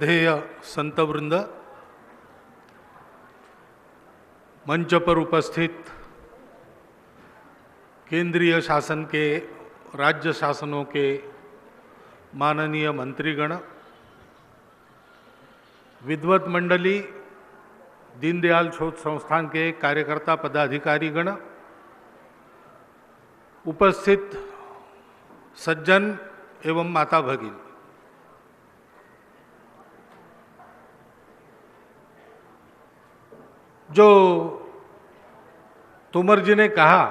श्रद्धेय संतवृंद, मंच पर उपस्थित केंद्रीय शासन के, राज्य शासनों के माननीय मंत्रीगण, विद्वत मंडली, दीनदयाल शोध संस्थान के कार्यकर्ता पदाधिकारीगण, उपस्थित सज्जन एवं माता भगिनी, जो तोमर जी ने कहा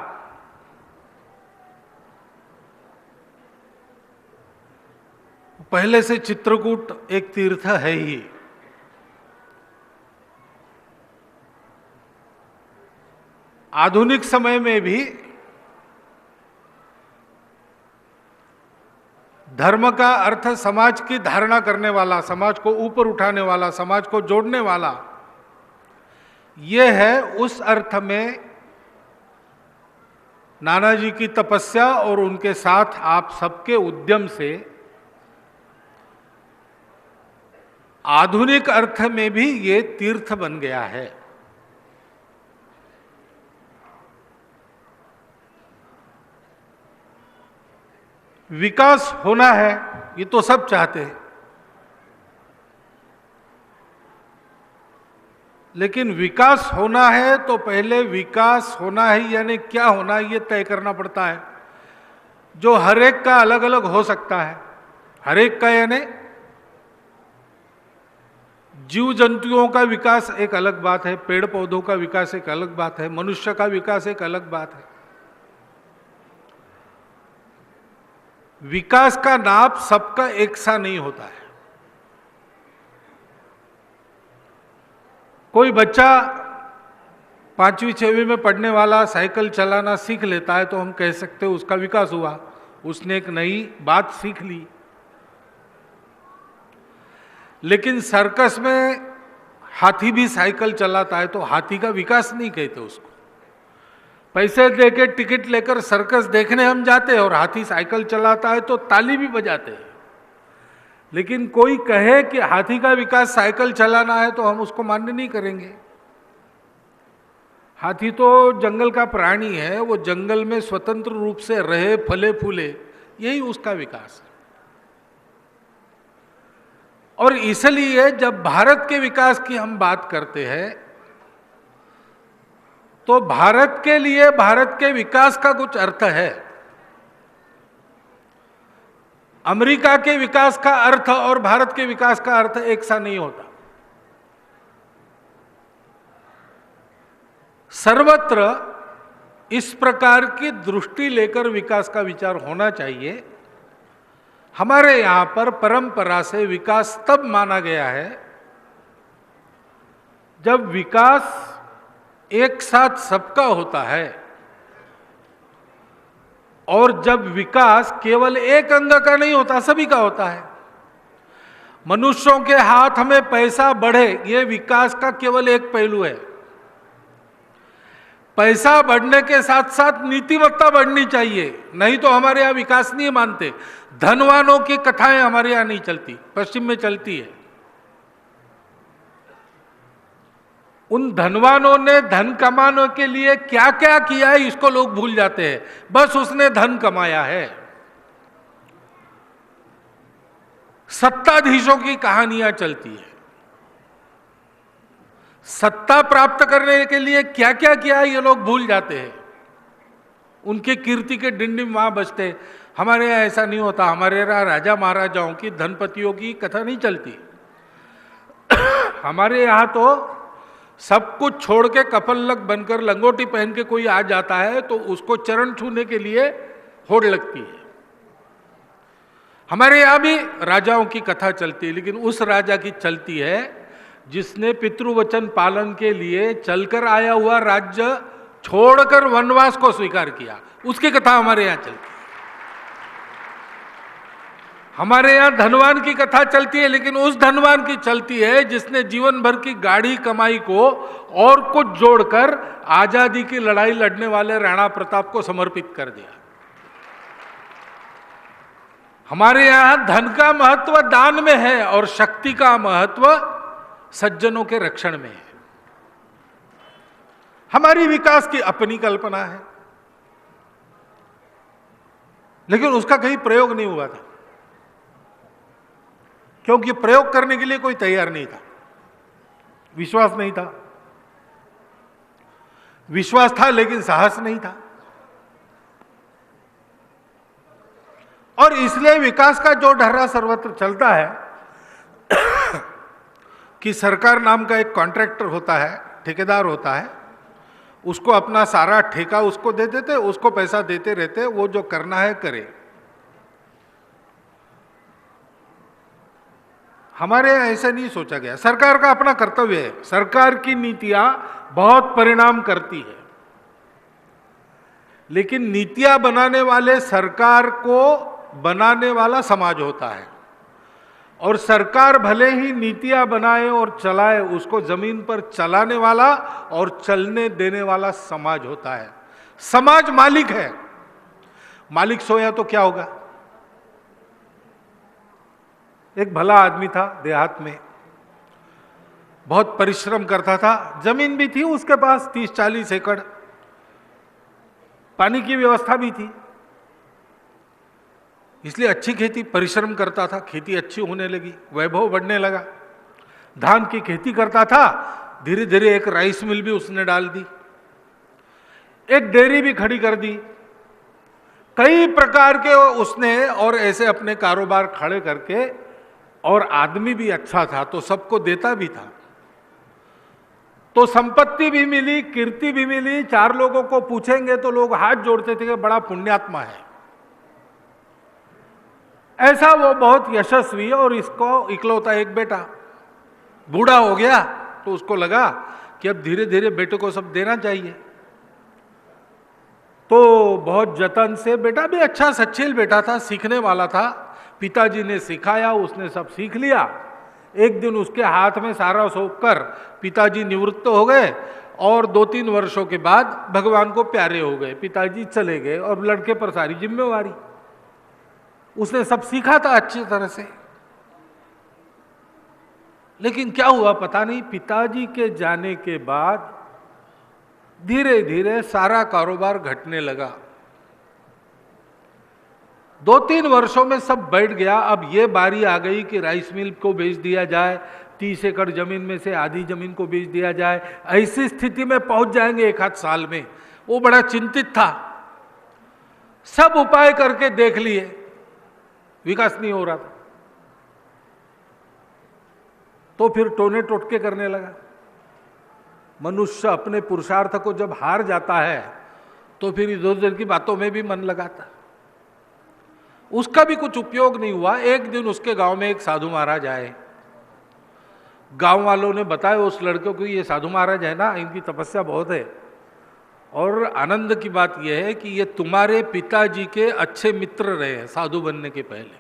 पहले से चित्रकूट एक तीर्थ है ही। आधुनिक समय में भी धर्म का अर्थ समाज की धारणा करने वाला, समाज को ऊपर उठाने वाला, समाज को जोड़ने वाला, ये है उस अर्थ में नानाजी की तपस्या और उनके साथ आप सबके उद्यम से आधुनिक अर्थ में भी ये तीर्थ बन गया है। विकास होना है, ये तो सब चाहते हैं, लेकिन विकास होना है तो पहले विकास होना है यानी क्या होना है ये तय करना पड़ता है, जो हर एक का अलग अलग हो सकता है। हर एक का यानी जीव जंतुओं का विकास एक अलग बात है, पेड़ पौधों का विकास एक अलग बात है, मनुष्य का विकास एक अलग बात है। विकास का नाप सबका एक सा नहीं होता है। कोई बच्चा 5वीं 6वीं में पढ़ने वाला साइकिल चलाना सीख लेता है तो हम कह सकते हैं उसका विकास हुआ, उसने एक नई बात सीख ली। लेकिन सर्कस में हाथी भी साइकिल चलाता है तो हाथी का विकास नहीं कहते उसको। पैसे देके टिकट लेकर सर्कस देखने हम जाते हैं और हाथी साइकिल चलाता है तो ताली भी बजाते हैं, लेकिन कोई कहे कि हाथी का विकास साइकिल चलाना है तो हम उसको मान्य नहीं करेंगे। हाथी तो जंगल का प्राणी है, वो जंगल में स्वतंत्र रूप से रहे, फले फूले, यही उसका विकास है। और इसलिए जब भारत के विकास की हम बात करते हैं तो भारत के लिए भारत के विकास का कुछ अर्थ है। अमेरिका के विकास का अर्थ और भारत के विकास का अर्थ एक सा नहीं होता। सर्वत्र इस प्रकार की दृष्टि लेकर विकास का विचार होना चाहिए। हमारे यहां पर परंपरा से विकास तब माना गया है जब विकास एक साथ सबका होता है और जब विकास केवल एक अंग का नहीं होता, सभी का होता है। मनुष्यों के हाथ में पैसा बढ़े, यह विकास का केवल एक पहलू है। पैसा बढ़ने के साथ साथ नीतिमत्ता बढ़नी चाहिए, नहीं तो हमारे यहां विकास नहीं मानते। धनवानों की कथाएं हमारे यहां नहीं चलती, पश्चिम में चलती है। उन धनवानों ने धन कमाने के लिए क्या क्या किया है इसको लोग भूल जाते हैं, बस उसने धन कमाया है। सत्ताधीशों की कहानियां चलती है, सत्ता प्राप्त करने के लिए क्या क्या किया है ये लोग भूल जाते हैं। उनके कीर्ति के डिंडिम वहां बजते। हमारे यहाँ ऐसा नहीं होता। हमारे यहाँ राजा महाराजाओं की, धनपतियों की कथा नहीं चलती। हमारे यहाँ तो सब कुछ छोड़ के कफलक बनकर लंगोटी पहन के कोई आ जाता है तो उसको चरण छूने के लिए होड़ लगती है। हमारे यहां भी राजाओं की कथा चलती है, लेकिन उस राजा की चलती है जिसने पितृवचन पालन के लिए चलकर आया हुआ राज्य छोड़कर वनवास को स्वीकार किया, उसकी कथा हमारे यहां चलती है। हमारे यहां धनवान की कथा चलती है, लेकिन उस धनवान की चलती है जिसने जीवन भर की गाढ़ी कमाई को और कुछ जोड़कर आजादी की लड़ाई लड़ने वाले राणा प्रताप को समर्पित कर दिया। हमारे यहां धन का महत्व दान में है और शक्ति का महत्व सज्जनों के रक्षण में है। हमारी विकास की अपनी कल्पना है, लेकिन उसका कहीं प्रयोग नहीं हुआ था, क्योंकि प्रयोग करने के लिए कोई तैयार नहीं था, विश्वास नहीं था। विश्वास था लेकिन साहस नहीं था। और इसलिए विकास का जो ढर्रा सर्वत्र चलता है कि सरकार नाम का एक कॉन्ट्रैक्टर होता है, ठेकेदार होता है, उसको अपना सारा ठेका उसको दे देते, उसको पैसा देते रहते, वो जो करना है करे। हमारे यहाँ ऐसा नहीं सोचा गया। सरकार का अपना कर्तव्य है, सरकार की नीतियां बहुत परिणाम करती है, लेकिन नीतियां बनाने वाले सरकार को बनाने वाला समाज होता है, और सरकार भले ही नीतियां बनाए और चलाए, उसको जमीन पर चलाने वाला और चलने देने वाला समाज होता है। समाज मालिक है, मालिक सोया तो क्या होगा। एक भला आदमी था देहात में, बहुत परिश्रम करता था, जमीन भी थी उसके पास 30-40 एकड़, पानी की व्यवस्था भी थी, इसलिए अच्छी खेती, परिश्रम करता था, खेती अच्छी होने लगी, वैभव बढ़ने लगा। धान की खेती करता था, धीरे धीरे एक राइस मिल भी उसने डाल दी, एक डेयरी भी खड़ी कर दी, कई प्रकार के उसने और ऐसे अपने कारोबार खड़े करके, और आदमी भी अच्छा था तो सबको देता भी था, तो संपत्ति भी मिली, कीर्ति भी मिली। 4 लोगों को पूछेंगे तो लोग हाथ जोड़ते थे कि बड़ा पुण्यात्मा है। ऐसा वो बहुत यशस्वी, और इसको इकलौता एक बेटा, बूढ़ा हो गया तो उसको लगा कि अब धीरे धीरे बेटे को सब देना चाहिए, तो बहुत जतन से, बेटा भी अच्छा सच्चील बेटा था, सीखने वाला था, पिताजी ने सिखाया, उसने सब सीख लिया। एक दिन उसके हाथ में सारा सौंप कर पिताजी निवृत्त हो गए, और 2-3 वर्षों के बाद भगवान को प्यारे हो गए, पिताजी चले गए और लड़के पर सारी जिम्मेवारी। उसने सब सीखा था अच्छी तरह से, लेकिन क्या हुआ पता नहीं, पिताजी के जाने के बाद धीरे धीरे सारा कारोबार घटने लगा। 2-3 वर्षों में सब बैठ गया। अब ये बारी आ गई कि राइस मिल को बेच दिया जाए, 30 एकड़ जमीन में से आधी जमीन को बेच दिया जाए, ऐसी स्थिति में पहुंच जाएंगे 1 आध साल में। वो बड़ा चिंतित था, सब उपाय करके देख लिए, विकास नहीं हो रहा था, तो फिर टोने टोटके करने लगा। मनुष्य अपने पुरुषार्थ को जब हार जाता है तो फिर इधर उधर की बातों में भी मन लगाता। उसका भी कुछ उपयोग नहीं हुआ। एक दिन उसके गांव में एक साधु महाराज आए, गांव वालों ने बताया उस लड़के को, ये साधु महाराज है ना, इनकी तपस्या बहुत है, और आनंद की बात यह है कि ये तुम्हारे पिताजी के अच्छे मित्र रहे हैं साधु बनने के पहले,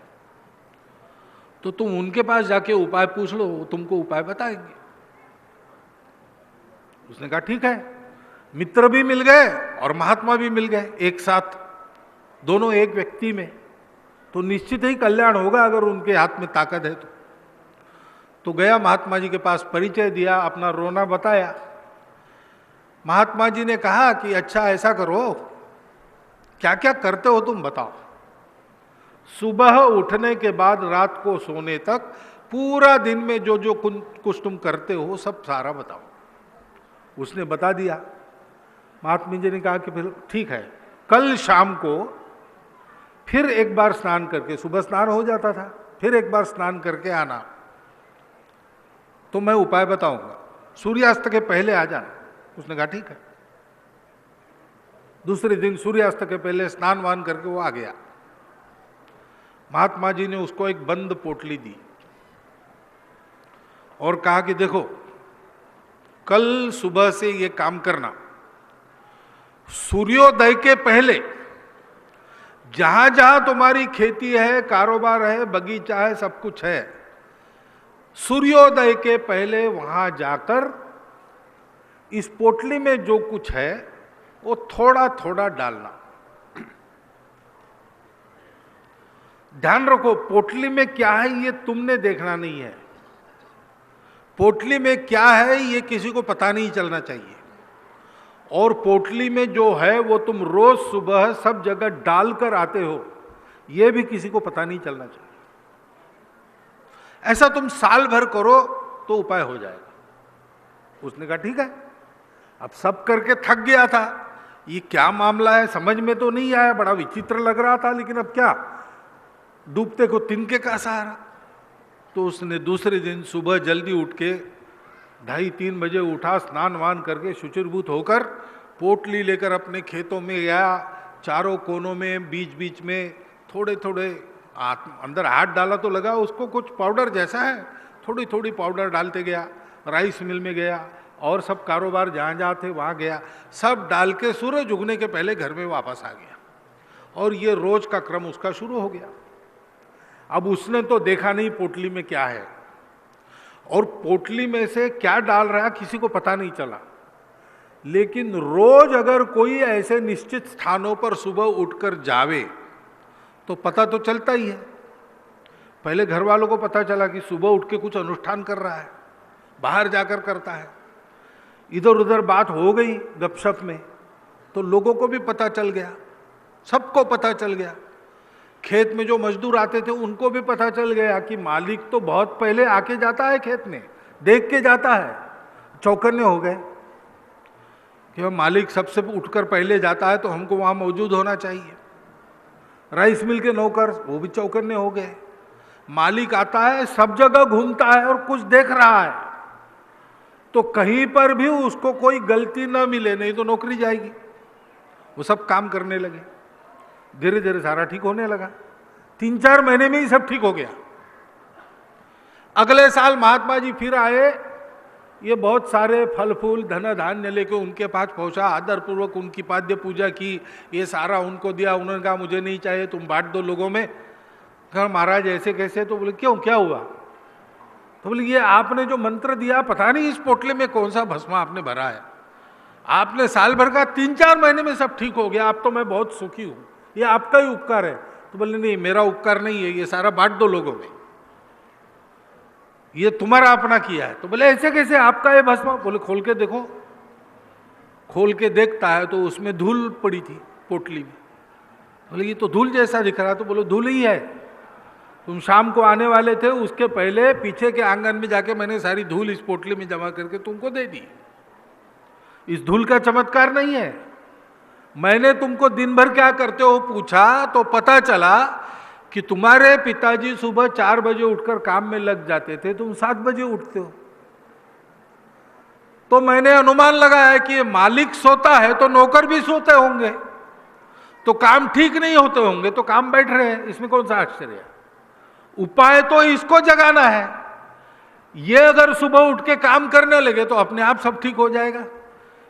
तो तुम उनके पास जाके उपाय पूछ लो, वो तुमको उपाय बताएंगे। उसने कहा ठीक है। मित्र भी मिल गए और महात्मा भी मिल गए एक साथ, दोनों एक व्यक्ति में, तो निश्चित ही कल्याण होगा अगर उनके हाथ में ताकत है तो गया महात्मा जी के पास, परिचय दिया, अपना रोना बताया। महात्मा जी ने कहा कि अच्छा ऐसा करो, क्या क्या करते हो तुम बताओ। सुबह उठने के बाद रात को सोने तक पूरा दिन में जो जो कुछ तुम करते हो सब सारा बताओ। उसने बता दिया। महात्मा जी ने कहा कि फिर ठीक है, कल शाम को फिर एक बार स्नान करके, सुबह स्नान हो जाता था, फिर एक बार स्नान करके आना, तो मैं उपाय बताऊंगा, सूर्यास्त के पहले आ जाना। उसने कहा ठीक है। दूसरे दिन सूर्यास्त के पहले स्नान वान करके वो आ गया। महात्मा जी ने उसको एक बंद पोटली दी और कहा कि देखो कल सुबह से ये काम करना, सूर्योदय के पहले जहां जहां तुम्हारी खेती है, कारोबार है, बगीचा है, सब कुछ है, सूर्योदय के पहले वहां जाकर इस पोटली में जो कुछ है वो थोड़ा थोड़ा डालना। ध्यान रखो, पोटली में क्या है ये तुमने देखना नहीं है। पोटली में क्या है ये किसी को पता नहीं चलना चाहिए। और पोटली में जो है वो तुम रोज सुबह सब जगह डालकर आते हो, ये भी किसी को पता नहीं चलना चाहिए। ऐसा तुम साल भर करो तो उपाय हो जाएगा। उसने कहा ठीक है। अब सब करके थक गया था, ये क्या मामला है समझ में तो नहीं आया, बड़ा विचित्र लग रहा था, लेकिन अब क्या, डूबते को तिनके का सहारा। तो उसने दूसरे दिन सुबह जल्दी उठ के 2:30-3 बजे उठा, स्नान वान करके शुचिर्भूत होकर पोटली लेकर अपने खेतों में गया। चारों कोनों में बीच बीच में थोड़े थोड़े अंदर हाथ डाला तो लगा उसको कुछ पाउडर जैसा है, थोड़ी थोड़ी पाउडर डालते गया। राइस मिल में गया और सब कारोबार जहाँ जहाँ थे वहाँ गया, सब डाल के सूरज उगने के पहले घर में वापस आ गया। और ये रोज का क्रम उसका शुरू हो गया। अब उसने तो देखा नहीं पोटली में क्या है, और पोटली में से क्या डाल रहा है किसी को पता नहीं चला। लेकिन रोज अगर कोई ऐसे निश्चित स्थानों पर सुबह उठकर जावे तो पता तो चलता ही है। पहले घर वालों को पता चला कि सुबह उठ के कुछ अनुष्ठान कर रहा है, बाहर जाकर करता है। इधर उधर बात हो गई गपशप में तो लोगों को भी पता चल गया, सबको पता चल गया। खेत में जो मजदूर आते थे उनको भी पता चल गया कि मालिक तो बहुत पहले आके जाता है, खेत में देख के जाता है। चौकन्ने हो गए कि मालिक सबसे उठकर पहले जाता है तो हमको वहां मौजूद होना चाहिए। राइस मिल के नौकर वो भी चौकन्ने हो गए। मालिक आता है, सब जगह घूमता है और कुछ देख रहा है, तो कहीं पर भी उसको कोई गलती न मिले, नहीं तो नौकरी जाएगी। वो सब काम करने लगे, धीरे धीरे सारा ठीक होने लगा। 3-4 महीने में ही सब ठीक हो गया। अगले साल महात्मा जी फिर आए, ये बहुत सारे फल फूल धन धान्य लेके उनके पास पहुंचा, आदर पूर्वक उनकी पाद्य पूजा की, ये सारा उनको दिया। उन्होंने कहा मुझे नहीं चाहिए, तुम बांट दो लोगों में। कहा महाराज ऐसे कैसे? तो बोले क्यों, क्या हुआ? तो बोले ये आपने जो मंत्र दिया, पता नहीं इस पोटले में कौन सा भस्म आपने भरा है। आपने साल भर का 3-4 महीने में सब ठीक हो गया, अब तो मैं बहुत सुखी हूं, ये आपका ही उपकार है। तो बोले नहीं, मेरा उपकार नहीं है, ये सारा बांट दो लोगों में, ये तुम्हारा अपना किया है। तो बोले ऐसे कैसे आपका ये भस्म? बोले खोल के देखो। खोल के देखता है तो उसमें धूल पड़ी थी पोटली में। बोले ये तो धूल जैसा दिख रहा है। तो बोले धूल ही है, तुम शाम को आने वाले थे, उसके पहले पीछे के आंगन में जाके मैंने सारी धूल इस पोटली में जमा करके तुमको दे दी। इस धूल का चमत्कार नहीं है। मैंने तुमको दिन भर क्या करते हो पूछा तो पता चला कि तुम्हारे पिताजी सुबह 4 बजे उठकर काम में लग जाते थे, तुम 7 बजे उठते हो। तो मैंने अनुमान लगाया कि ये मालिक सोता है तो नौकर भी सोते होंगे, तो काम ठीक नहीं होते होंगे, तो काम बैठ रहे हैं, इसमें कौन सा आश्चर्य है। उपाय तो इसको जगाना है। ये अगर सुबह उठ के काम करने लगे तो अपने आप सब ठीक हो जाएगा।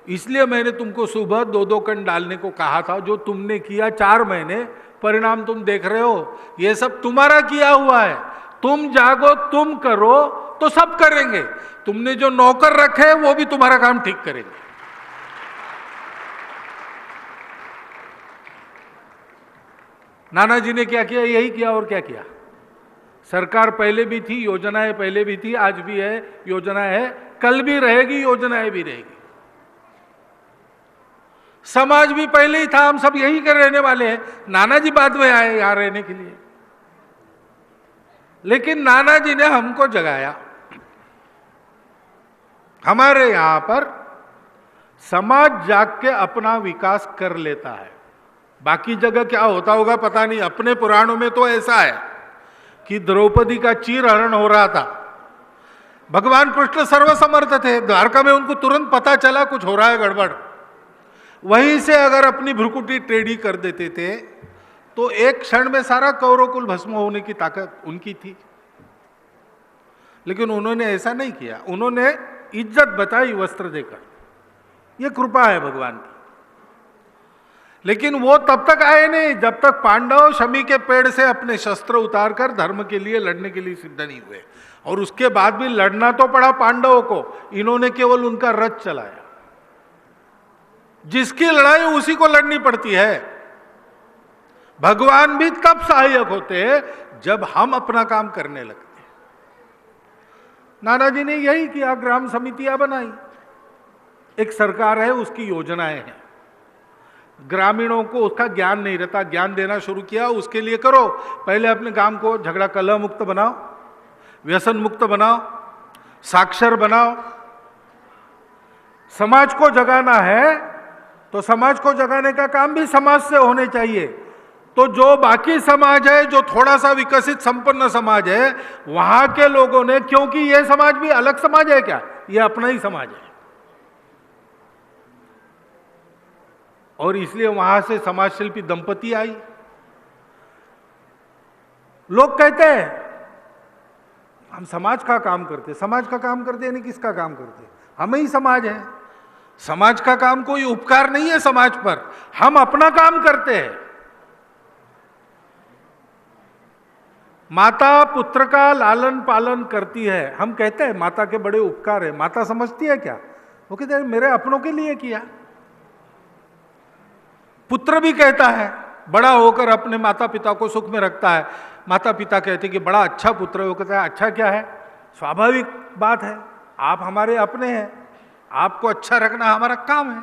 इसलिए मैंने तुमको सुबह 2-2 कण डालने को कहा था, जो तुमने किया 4 महीने, परिणाम तुम देख रहे हो। ये सब तुम्हारा किया हुआ है, तुम जागो, तुम करो तो सब करेंगे। तुमने जो नौकर रखे वो भी तुम्हारा काम ठीक करेंगे। नाना जी ने क्या किया? यही किया। और क्या किया? सरकार पहले भी थी, योजनाएं पहले भी थी, आज भी है, योजना है, कल भी रहेगी, योजनाएं भी रहेगी। समाज भी पहले ही था, हम सब यही कर रहने वाले हैं। नाना जी बाद में आए यहां रहने के लिए, लेकिन नाना जी ने हमको जगाया। हमारे यहां पर समाज जाग के अपना विकास कर लेता है। बाकी जगह क्या होता होगा पता नहीं। अपने पुराणों में तो ऐसा है कि द्रौपदी का चीरहरण हो रहा था, भगवान कृष्ण सर्वसमर्थ थे, द्वारका में उनको तुरंत पता चला कुछ हो रहा है गड़बड़। वहीं से अगर अपनी भ्रुकुटी टेढ़ी कर देते थे तो एक क्षण में सारा कौरवकुल भस्म होने की ताकत उनकी थी। लेकिन उन्होंने ऐसा नहीं किया, उन्होंने इज्जत बचाई वस्त्र देकर। यह कृपा है भगवान की। लेकिन वो तब तक आए नहीं जब तक पांडव शमी के पेड़ से अपने शस्त्र उतारकर धर्म के लिए लड़ने के लिए सिद्ध नहीं हुए। और उसके बाद भी लड़ना तो पड़ा पांडवों को, इन्होंने केवल उनका रथ चलाया। जिसकी लड़ाई उसी को लड़नी पड़ती है। भगवान भी तब सहायक होते हैं जब हम अपना काम करने लगते हैं। नानाजी ने यही किया, ग्राम समितियां बनाई, एक सरकार है, उसकी योजनाएं हैं, ग्रामीणों को उसका ज्ञान नहीं रहता, ज्ञान देना शुरू किया, उसके लिए करो, पहले अपने गांव को झगड़ा कलह मुक्त बनाओ, व्यसन मुक्त बनाओ, साक्षर बनाओ। समाज को जगाना है तो समाज को जगाने का काम भी समाज से होने चाहिए। तो जो बाकी समाज है, जो थोड़ा सा विकसित संपन्न समाज है, वहां के लोगों ने, क्योंकि यह समाज भी अलग समाज है क्या, यह अपना ही समाज है, और इसलिए वहां से समाज शिल्पी दंपति आई। लोग कहते हैं हम समाज का काम करते, समाज का काम करते यानी किसका काम करते, हम ही समाज है। समाज का काम कोई उपकार नहीं है समाज पर, हम अपना काम करते हैं। माता पुत्र का लालन पालन करती है, हम कहते हैं माता के बड़े उपकार है, माता समझती है क्या, वो कहते हैं मेरे अपनों के लिए किया। पुत्र भी कहता है, बड़ा होकर अपने माता पिता को सुख में रखता है, माता पिता कहते हैं कि बड़ा अच्छा पुत्र है, वो कहता है अच्छा क्या है, स्वाभाविक बात है, आप हमारे अपने हैं, आपको अच्छा रखना हमारा काम है।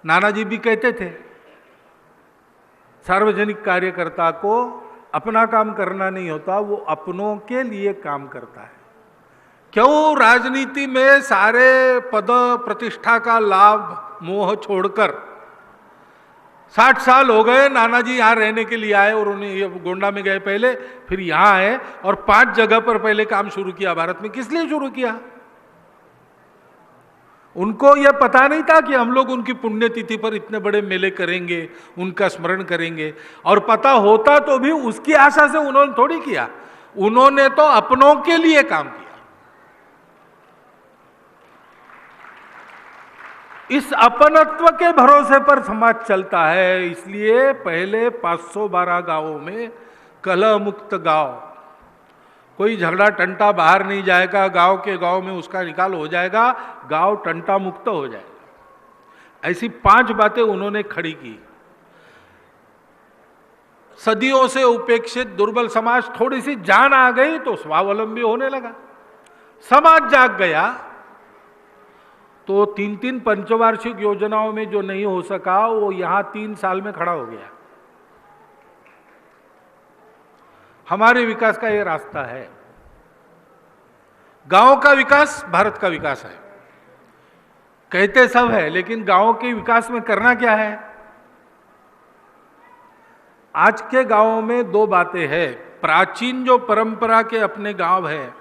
नानाजी भी कहते थे सार्वजनिक कार्यकर्ता को अपना काम करना नहीं होता, वो अपनों के लिए काम करता है। क्यों राजनीति में सारे पद प्रतिष्ठा का लाभ मोह छोड़कर 60 साल हो गए, नानाजी यहां रहने के लिए आए, और उन्हें गोंडा में गए पहले, फिर यहां आए और 5 जगह पर पहले काम शुरू किया भारत में। किस लिए शुरू किया? उनको यह पता नहीं था कि हम लोग उनकी पुण्यतिथि पर इतने बड़े मेले करेंगे, उनका स्मरण करेंगे, और पता होता तो भी उसकी आशा से उन्होंने थोड़ी किया, उन्होंने तो अपनों के लिए काम किया। इस अपनत्व के भरोसे पर समाज चलता है, इसलिए पहले 512 गांवों में कलह मुक्त गांव, कोई झगड़ा टंटा बाहर नहीं जाएगा, गांव के गांव में उसका निकाल हो जाएगा, गांव टंटा मुक्त हो जाएगा। ऐसी 5 बातें उन्होंने खड़ी की। सदियों से उपेक्षित दुर्बल समाज, थोड़ी सी जान आ गई तो स्वावलंबी होने लगा, समाज जाग गया। तो 3-3 पंचवार्षिक योजनाओं में जो नहीं हो सका, वो यहां 3 साल में खड़ा हो गया। हमारे विकास का ये रास्ता है। गांव का विकास भारत का विकास है, कहते सब है, लेकिन गांव के विकास में करना क्या है? आज के गांवों में 2 बातें हैं। प्राचीन जो परंपरा के अपने गांव है,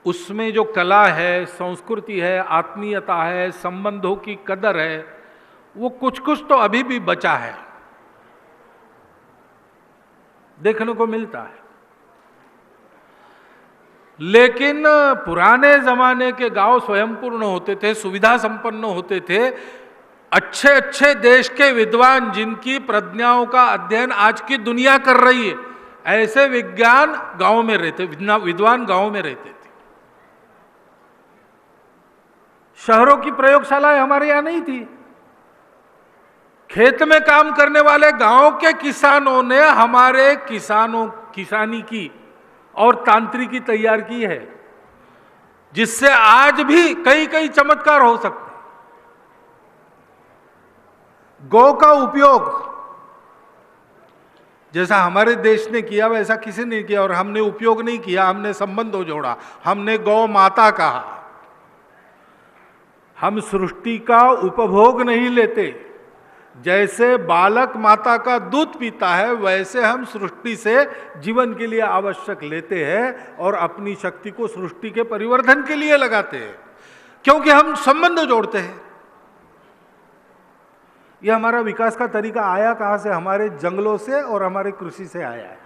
उसमें जो कला है, संस्कृति है, आत्मीयता है, संबंधों की कदर है, वो कुछ कुछ तो अभी भी बचा है, देखने को मिलता है। लेकिन पुराने जमाने के गांव स्वयंपूर्ण होते थे, सुविधा संपन्न होते थे। अच्छे अच्छे देश के विद्वान, जिनकी प्रज्ञाओं का अध्ययन आज की दुनिया कर रही है, ऐसे विज्ञान गांव में रहते, विद्वान गांव में रहते थे। शहरों की प्रयोगशालाएं हमारे यहां नहीं थी। खेत में काम करने वाले गांव के किसानों ने हमारे किसानी की और तांत्रिकी तैयार की है, जिससे आज भी कई कई चमत्कार हो सकते। गौ का उपयोग जैसा हमारे देश ने किया, वैसा किसी ने किया, और हमने उपयोग नहीं किया, हमने संबंध जोड़ा, हमने गौ माता कहा। हम सृष्टि का उपभोग नहीं लेते। जैसे बालक माता का दूध पीता है, वैसे हम सृष्टि से जीवन के लिए आवश्यक लेते हैं और अपनी शक्ति को सृष्टि के परिवर्धन के लिए लगाते हैं, क्योंकि हम संबंध जोड़ते हैं। यह हमारा विकास का तरीका आया कहां से? हमारे जंगलों से और हमारे कृषि से आया है।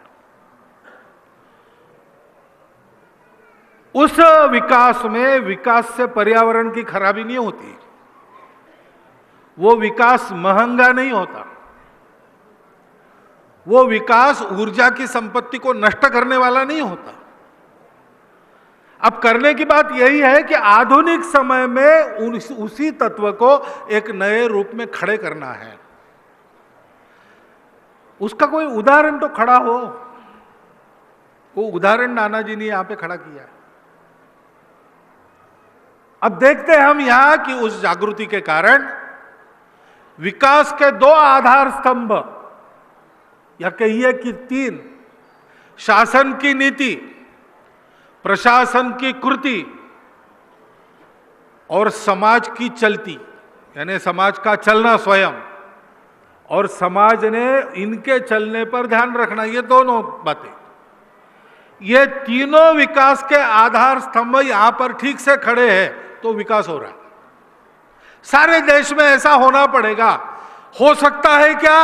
उस विकास में, विकास से पर्यावरण की खराबी नहीं होती, वो विकास महंगा नहीं होता, वो विकास ऊर्जा की संपत्ति को नष्ट करने वाला नहीं होता। अब करने की बात यही है कि आधुनिक समय में उसी तत्व को एक नए रूप में खड़े करना है। उसका कोई उदाहरण तो खड़ा हो। वो उदाहरण नाना जी ने यहां पे खड़ा किया है। अब देखते हैं हम यहां कि उस जागृति के कारण विकास के दो आधार स्तंभ, या कहिए कि तीन, शासन की नीति, प्रशासन की कृति और समाज की चलती, यानी समाज का चलना स्वयं और समाज ने इनके चलने पर ध्यान रखना, ये दोनों बातें, ये तीनों विकास के आधार स्तंभ यहां पर ठीक से खड़े हैं तो विकास हो रहा है। सारे देश में ऐसा होना पड़ेगा। हो सकता है क्या?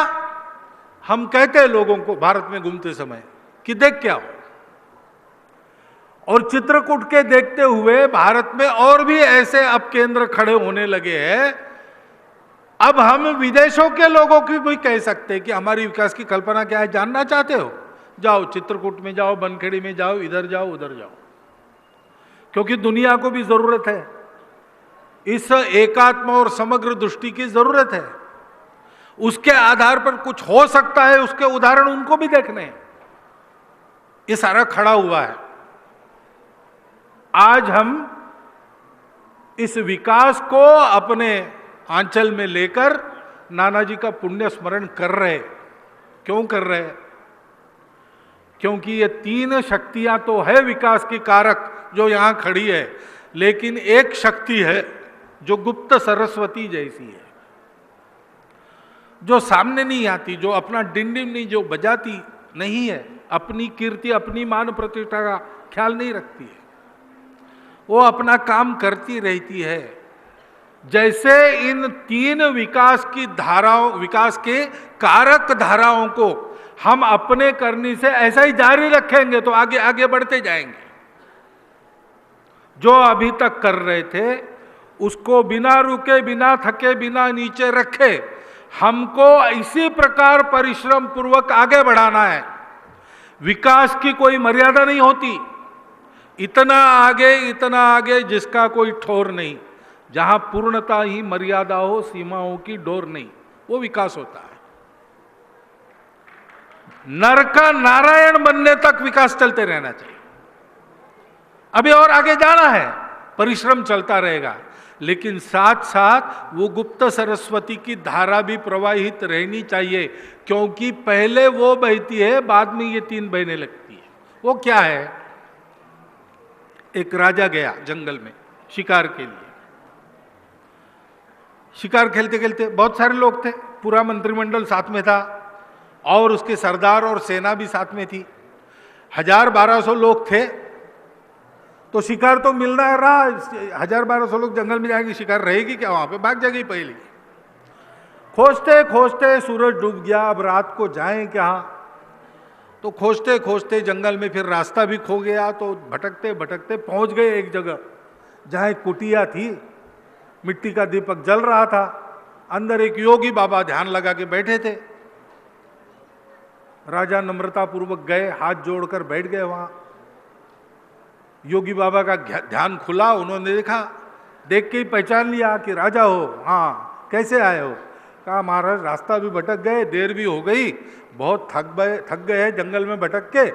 हम कहते हैं लोगों को भारत में घूमते समय कि देख क्या हो, और चित्रकूट के देखते हुए भारत में और भी ऐसे अब केंद्र खड़े होने लगे हैं। अब हम विदेशों के लोगों की भी कह सकते हैं कि हमारी विकास की कल्पना क्या है, जानना चाहते हो? जाओ चित्रकूट में जाओ, बनखेड़ी में जाओ, इधर जाओ उधर जाओ, क्योंकि दुनिया को भी जरूरत है, इस एकात्म और समग्र दृष्टि की जरूरत है। उसके आधार पर कुछ हो सकता है, उसके उदाहरण उनको भी देखने हैं। ये सारा खड़ा हुआ है। आज हम इस विकास को अपने आंचल में लेकर नाना जी का पुण्य स्मरण कर रहे। क्यों कर रहे? क्योंकि ये तीन शक्तियां तो है विकास की कारक जो यहां खड़ी है, लेकिन एक शक्ति है जो गुप्त सरस्वती जैसी है, जो सामने नहीं आती, जो अपना डिंडिम जो बजाती नहीं है, अपनी कीर्ति अपनी मान प्रतिष्ठा का ख्याल नहीं रखती है, वो अपना काम करती रहती है। जैसे इन तीन विकास की धाराओं, विकास के कारक धाराओं को हम अपने करने से ऐसा ही जारी रखेंगे तो आगे आगे बढ़ते जाएंगे। जो अभी तक कर रहे थे उसको बिना रुके, बिना थके, बिना नीचे रखे हमको इसी प्रकार परिश्रम पूर्वक आगे बढ़ाना है। विकास की कोई मर्यादा नहीं होती, इतना आगे जिसका कोई ठोर नहीं। जहां पूर्णता ही मर्यादा हो, सीमाओं की डोर नहीं, वो विकास होता है। नर का नारायण बनने तक विकास चलते रहना चाहिए। अभी और आगे जाना है, परिश्रम चलता रहेगा, लेकिन साथ साथ वो गुप्त सरस्वती की धारा भी प्रवाहित रहनी चाहिए, क्योंकि पहले वो बहती है, बाद में ये तीन बहने लगती है। वो क्या है? एक राजा गया जंगल में शिकार के लिए। शिकार खेलते खेलते बहुत सारे लोग थे, पूरा मंत्रिमंडल साथ में था और उसके सरदार और सेना भी साथ में थी। 1000-1200 लोग थे, तो शिकार तो मिलना रहा। 1000-1200 लोग जंगल में जाएंगे, शिकार रहेगी क्या? वहां पे भाग जाएगी पहले। खोजते खोजते सूरज डूब गया। अब रात को जाएं क्या? तो खोजते खोजते जंगल में फिर रास्ता भी खो गया। तो भटकते भटकते पहुंच गए एक जगह जहां एक कुटिया थी, मिट्टी का दीपक जल रहा था, अंदर एक योगी बाबा ध्यान लगा के बैठे थे। राजा नम्रता पूर्वक गए, हाथ जोड़कर बैठ गए वहां। योगी बाबा का ध्यान खुला, उन्होंने देखा, देख के ही पहचान लिया कि राजा हो। हाँ, कैसे आए हो? कहा महाराज रास्ता भी भटक गए, देर भी हो गई, बहुत थक गए हैं जंगल में भटक के,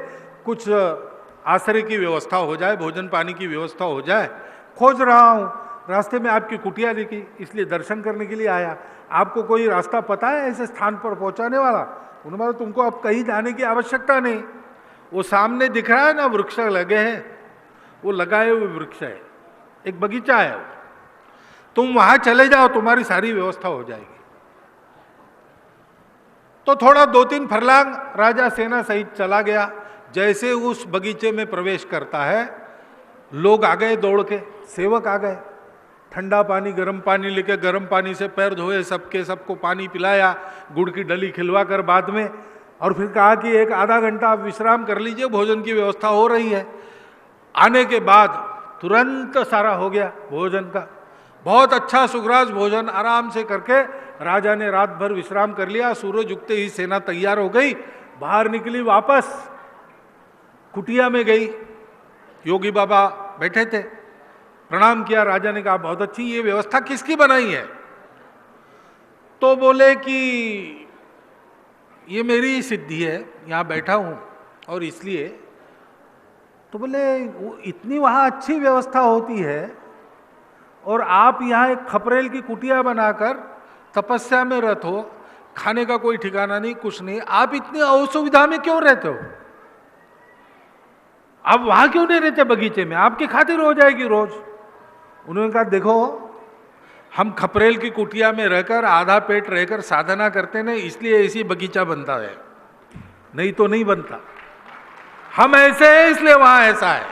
कुछ आश्रय की व्यवस्था हो जाए, भोजन पानी की व्यवस्था हो जाए, खोज रहा हूँ। रास्ते में आपकी कुटिया दिखी, इसलिए दर्शन करने के लिए आया। आपको कोई रास्ता पता है ऐसे स्थान पर पहुंचाने वाला? उन्होंने बोला तुमको अब कहीं जाने की आवश्यकता नहीं, वो सामने दिख रहा है ना, वृक्ष लगे हैं, वो लगाए हुए वृक्ष है, एक बगीचा है, तुम वहां चले जाओ, तुम्हारी सारी व्यवस्था हो जाएगी। तो थोड़ा 2-3 फरलांग राजा सेना सहित चला गया। जैसे उस बगीचे में प्रवेश करता है, लोग आ गए दौड़ के, सेवक आ गए, ठंडा पानी गर्म पानी लेके गर्म पानी से पैर धोए, सबको पानी पिलाया, गुड़ की डली खिलवा कर बाद में, और फिर कहा कि 1-आधा घंटा आप विश्राम कर लीजिए, भोजन की व्यवस्था हो रही है। आने के बाद तुरंत सारा हो गया भोजन का, बहुत अच्छा सुग्रास भोजन आराम से करके राजा ने रात भर विश्राम कर लिया। सूरज उगते ही सेना तैयार हो गई, बाहर निकली, वापस कुटिया में गई। योगी बाबा बैठे थे, प्रणाम किया। राजा ने कहा बहुत अच्छी, ये व्यवस्था किसकी बनाई है? तो बोले कि ये मेरी ही सिद्धि है, यहाँ बैठा हूँ और इसलिए। तो बोले इतनी वहाँ अच्छी व्यवस्था होती है और आप यहाँ एक खपरेल की कुटिया बनाकर तपस्या में रत हो, खाने का कोई ठिकाना नहीं, कुछ नहीं, आप इतनी असुविधा में क्यों रहते हो? आप वहां क्यों नहीं रहते बगीचे में? आपकी खातिर हो जाएगी रोज। उन्होंने कहा देखो, हम खपरेल की कुटिया में रहकर आधा पेट रहकर साधना करते ना, इसलिए ऐसी बगीचा बनता है, नहीं तो नहीं बनता। हम ऐसे हैं इसलिए वहां ऐसा है।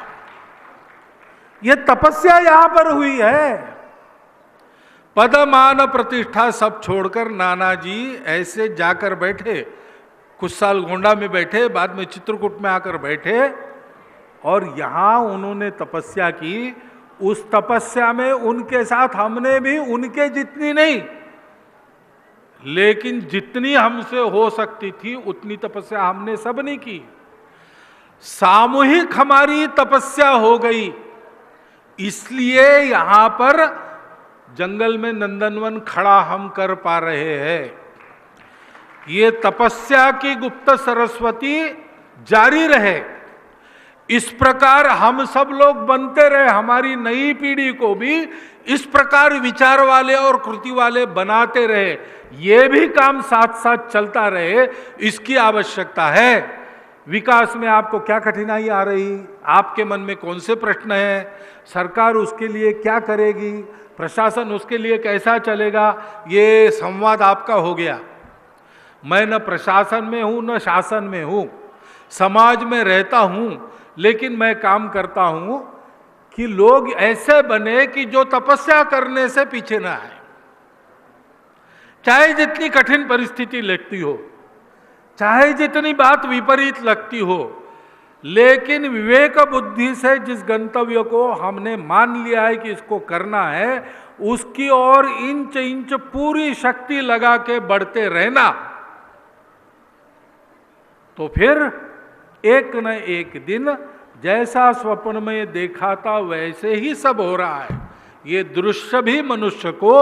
ये तपस्या यहां पर हुई है। पद मान प्रतिष्ठा सब छोड़कर नाना जी ऐसे जाकर बैठे, कुछ साल गोंडा में बैठे, बाद में चित्रकूट में आकर बैठे और यहां उन्होंने तपस्या की। उस तपस्या में उनके साथ हमने भी उनके जितनी नहीं, लेकिन जितनी हमसे हो सकती थी उतनी तपस्या हमने सब नहीं की। सामूहिक हमारी तपस्या हो गई, इसलिए यहां पर जंगल में नंदनवन खड़ा हम कर पा रहे हैं। ये तपस्या की गुप्त सरस्वती जारी रहे, इस प्रकार हम सब लोग बनते रहे, हमारी नई पीढ़ी को भी इस प्रकार विचार वाले और कृति वाले बनाते रहे, ये भी काम साथ साथ चलता रहे, इसकी आवश्यकता है। विकास में आपको क्या कठिनाई आ रही, आपके मन में कौन से प्रश्न हैं, सरकार उसके लिए क्या करेगी, प्रशासन उसके लिए कैसा चलेगा, ये संवाद आपका हो गया। मैं न प्रशासन में हूं न शासन में हूं, समाज में रहता हूं, लेकिन मैं काम करता हूं कि लोग ऐसे बने कि जो तपस्या करने से पीछे ना आए, चाहे जितनी कठिन परिस्थिति लगती हो, चाहे जितनी बात विपरीत लगती हो, लेकिन विवेक बुद्धि से जिस गंतव्य को हमने मान लिया है कि इसको करना है, उसकी ओर इंच इंच पूरी शक्ति लगा के बढ़ते रहना, तो फिर एक न एक दिन जैसा स्वप्न में देखा था वैसे ही सब हो रहा है। ये दृश्य भी मनुष्य को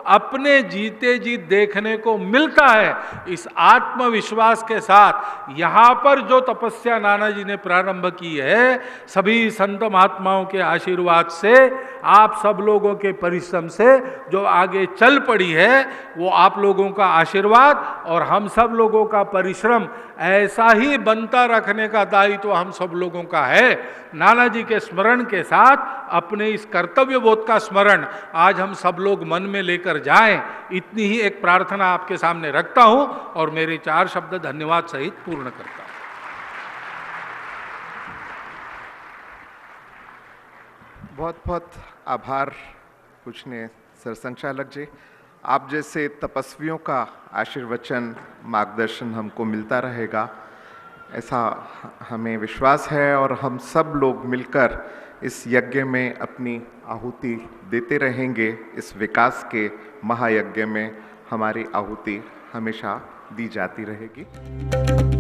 अपने जीते जी देखने को मिलता है। इस आत्मविश्वास के साथ यहाँ पर जो तपस्या नाना जी ने प्रारंभ की है, सभी संत महात्माओं के आशीर्वाद से, आप सब लोगों के परिश्रम से जो आगे चल पड़ी है, वो आप लोगों का आशीर्वाद और हम सब लोगों का परिश्रम ऐसा ही बनता रखने का दायित्व हम सब लोगों का है। नाना जी के स्मरण के साथ अपने इस कर्तव्य बोध का स्मरण आज हम सब लोग मन में लेकर जाएं, इतनी ही एक प्रार्थना आपके सामने रखता हूं और मेरे 4 शब्द धन्यवाद सहित पूर्ण करता हूं। बहुत बहुत आभार पूछने सर संचालक जी। आप जैसे तपस्वियों का आशीर्वचन मार्गदर्शन हमको मिलता रहेगा, ऐसा हमें विश्वास है और हम सब लोग मिलकर इस यज्ञ में अपनी आहुति देते रहेंगे। इस विकास के महायज्ञ में हमारी आहुति हमेशा दी जाती रहेगी।